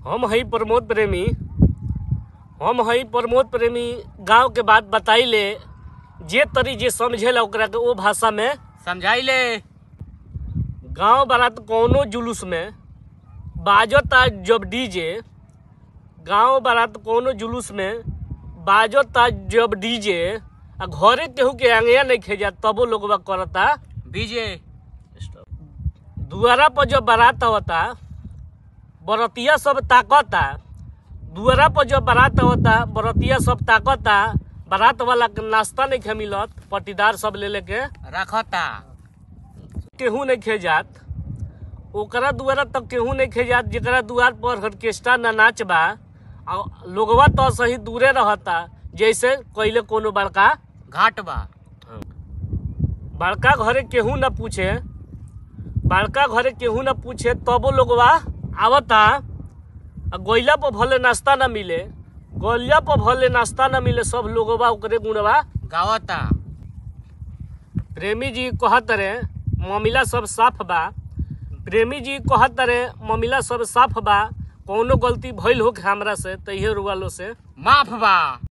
हम हई प्रमोद प्रेमी गांव के बात बताइले जे तरी जे समझेला ओकरा के ओ भाषा में समझाइले। गांव बारात कौनो जुलूस में बाजता जब डीजे, गांव बारात कौनो जुलूस में बाजता जब डीजे, आ घरे केहू के आंगया नहीं खेजा तबो लोगवा करता बीजे। दुआरा पर जब बारात आवता बरतिया सब ताकता, दुआरा पर जब बारात आवता बरतिया सब ताकता, बारात वाला के नाश्ता नहीं खे मिलत, पटीदार सब ले लेके रखता। केहू नहीं खेजात, ओकरा दुआरा तक केहू नहीं खेजात जेकरा दुआर पर ऑर्केस्ट्रा ना नाच बा, लोगवा तो सही दूरे रहता जैसे कइले कोनो बड़का घाट बा। बड़का घरे केहू न पूछे, बड़का घरे केहू न पूछे तबो लोगवा आवता। गोइला पर भले नाश्ता न मिले, गोलिया पर भले नाश्ता न मिले, सब लोगवा ओकरे गुणवा गावता। प्रेमी जी कहत रे ममिला सब साफ बा, प्रेमी जी कहत रे ममिला सब साफ बा, कौनो गलती भइल हो हमरा से तइहे रुआलो से माफ बा।